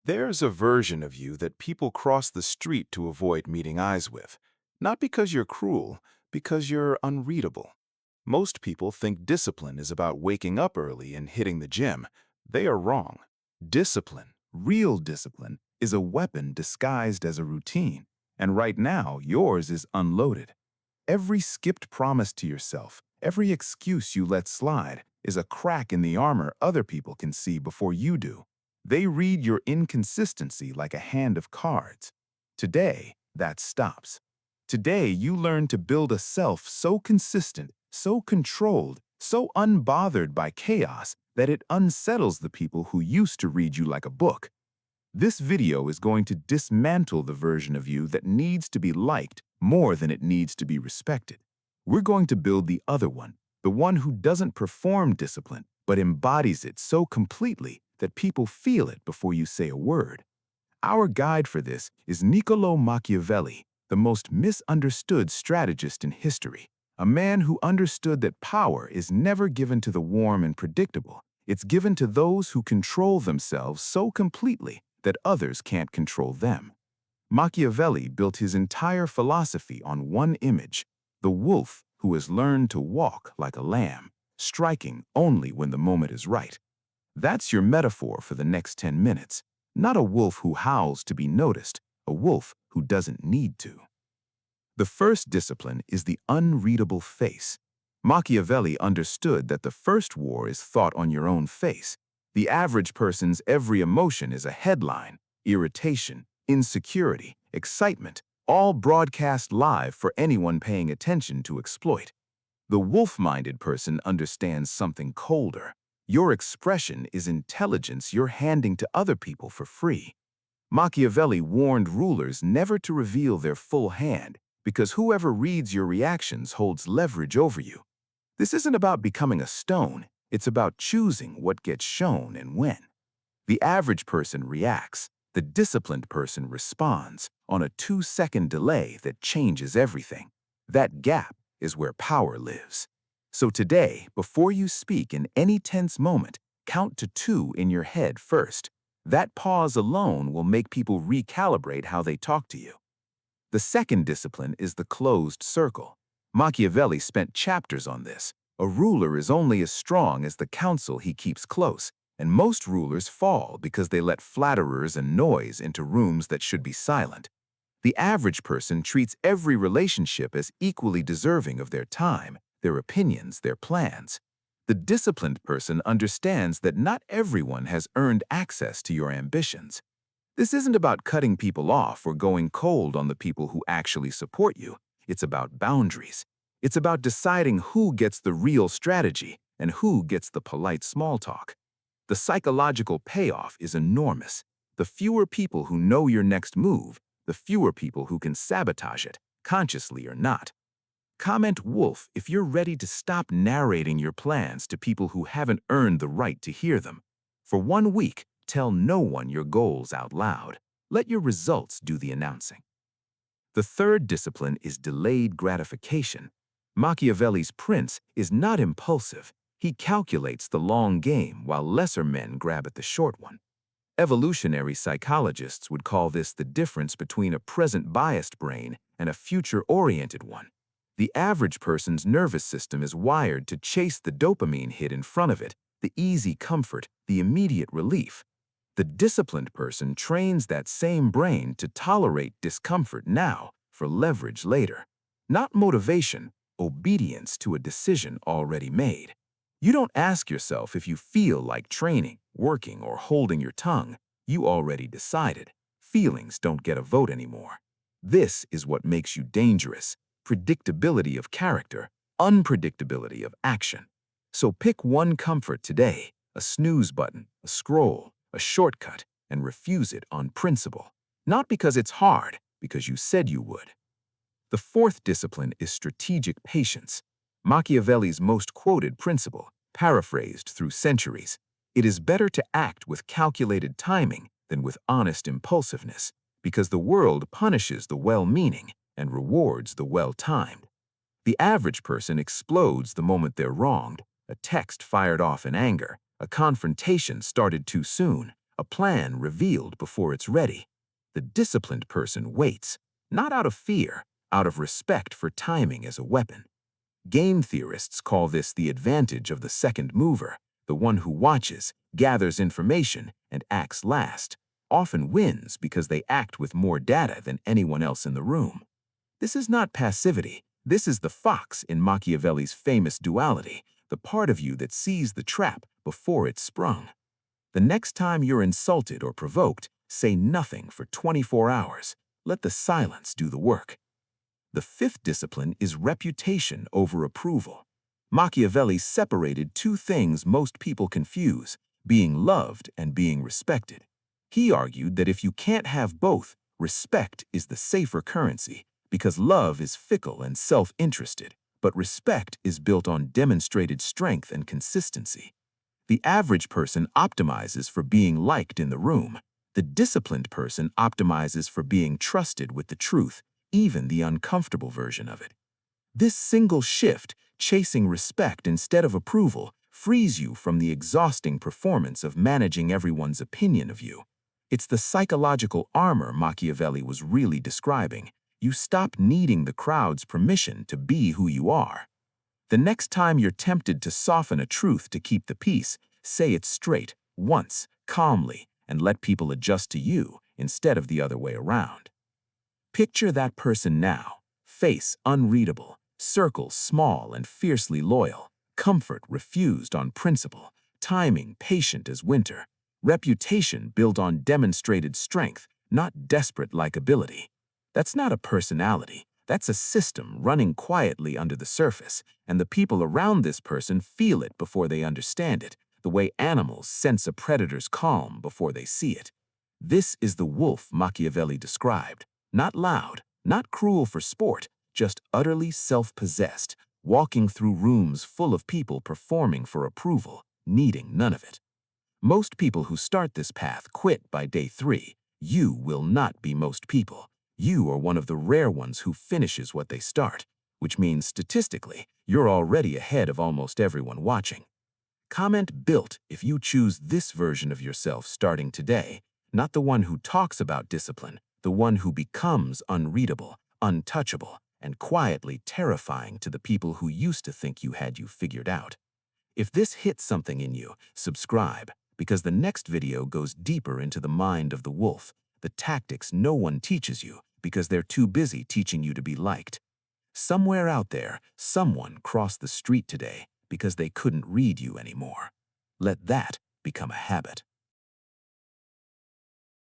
There's a version of you that people cross the street to avoid meeting eyes with. Not because you're cruel, because you're unreadable. Most people think discipline is about waking up early and hitting the gym. They are wrong. Discipline, real discipline, is a weapon disguised as a routine. And right now, yours is unloaded. Every skipped promise to yourself, every excuse you let slide, is a crack in the armor other people can see before you do. They read your inconsistency like a hand of cards. Today, that stops. Today, you learn to build a self so consistent, so controlled, so unbothered by chaos that it unsettles the people who used to read you like a book. This video is going to dismantle the version of you that needs to be liked more than it needs to be respected. We're going to build the other one, the one who doesn't perform discipline, but embodies it so completely that people feel it before you say a word. Our guide for this is Niccolò Machiavelli, the most misunderstood strategist in history, a man who understood that power is never given to the warm and predictable. It's given to those who control themselves so completely that others can't control them. Machiavelli built his entire philosophy on one image, the wolf who has learned to walk like a lamb, striking only when the moment is right. That's your metaphor for the next 10 minutes. Not a wolf who howls to be noticed, a wolf who doesn't need to. The first discipline is the unreadable face. Machiavelli understood that the first war is thought on your own face. The average person's every emotion is a headline: irritation, insecurity, excitement, all broadcast live for anyone paying attention to exploit. The wolf-minded person understands something colder. Your expression is intelligence you're handing to other people for free. Machiavelli warned rulers never to reveal their full hand because whoever reads your reactions holds leverage over you. This isn't about becoming a stone, it's about choosing what gets shown and when. The average person reacts, the disciplined person responds on a 2-second delay that changes everything. That gap is where power lives. So today, before you speak in any tense moment, count to 2 in your head first. That pause alone will make people recalibrate how they talk to you. The second discipline is the closed circle. Machiavelli spent chapters on this. A ruler is only as strong as the counsel he keeps close, and most rulers fall because they let flatterers and noise into rooms that should be silent. The average person treats every relationship as equally deserving of their time, their opinions, their plans. The disciplined person understands that not everyone has earned access to your ambitions. This isn't about cutting people off or going cold on the people who actually support you. It's about boundaries. It's about deciding who gets the real strategy and who gets the polite small talk. The psychological payoff is enormous. The fewer people who know your next move, the fewer people who can sabotage it, consciously or not. Comment wolf if you're ready to stop narrating your plans to people who haven't earned the right to hear them. For 1 week, tell no one your goals out loud. Let your results do the announcing. The third discipline is delayed gratification. Machiavelli's prince is not impulsive. He calculates the long game while lesser men grab at the short one. Evolutionary psychologists would call this the difference between a present-biased brain and a future-oriented one. The average person's nervous system is wired to chase the dopamine hit in front of it, the easy comfort, the immediate relief. The disciplined person trains that same brain to tolerate discomfort now for leverage later. Not motivation, obedience to a decision already made. You don't ask yourself if you feel like training, working, or holding your tongue. You already decided. Feelings don't get a vote anymore. This is what makes you dangerous: predictability of character, unpredictability of action. So pick one comfort today, a snooze button, a scroll, a shortcut, and refuse it on principle. Not because it's hard, because you said you would. The fourth discipline is strategic patience. Machiavelli's most quoted principle, paraphrased through centuries. It is better to act with calculated timing than with honest impulsiveness, because the world punishes the well-meaning and rewards the well-timed. The average person explodes the moment they're wronged, a text fired off in anger, a confrontation started too soon, a plan revealed before it's ready. The disciplined person waits, not out of fear, out of respect for timing as a weapon. Game theorists call this the advantage of the second mover, the one who watches, gathers information, and acts last, often wins because they act with more data than anyone else in the room. This is not passivity. This is the fox in Machiavelli's famous duality, the part of you that sees the trap before it's sprung. The next time you're insulted or provoked, say nothing for 24 hours. Let the silence do the work. The fifth discipline is reputation over approval. Machiavelli separated two things most people confuse: being loved and being respected. He argued that if you can't have both, respect is the safer currency, because love is fickle and self-interested, but respect is built on demonstrated strength and consistency. The average person optimizes for being liked in the room. The disciplined person optimizes for being trusted with the truth, even the uncomfortable version of it. This single shift, chasing respect instead of approval, frees you from the exhausting performance of managing everyone's opinion of you. It's the psychological armor Machiavelli was really describing. You stop needing the crowd's permission to be who you are. The next time you're tempted to soften a truth to keep the peace, say it straight, once, calmly, and let people adjust to you instead of the other way around. Picture that person now. Face unreadable, circles small and fiercely loyal, comfort refused on principle, timing patient as winter, reputation built on demonstrated strength, not desperate likability. That's not a personality. That's a system running quietly under the surface, and the people around this person feel it before they understand it, the way animals sense a predator's calm before they see it. This is the wolf Machiavelli described. Not loud, not cruel for sport, just utterly self-possessed, walking through rooms full of people performing for approval, needing none of it. Most people who start this path quit by day 3. You will not be most people. You are one of the rare ones who finishes what they start, which means statistically, you're already ahead of almost everyone watching. Comment "built" if you choose this version of yourself starting today, not the one who talks about discipline, the one who becomes unreadable, untouchable, and quietly terrifying to the people who used to think you had you figured out. If this hits something in you, subscribe, because the next video goes deeper into the mind of the wolf, the tactics no one teaches you because they're too busy teaching you to be liked. Somewhere out there, someone crossed the street today because they couldn't read you anymore. Let that become a habit.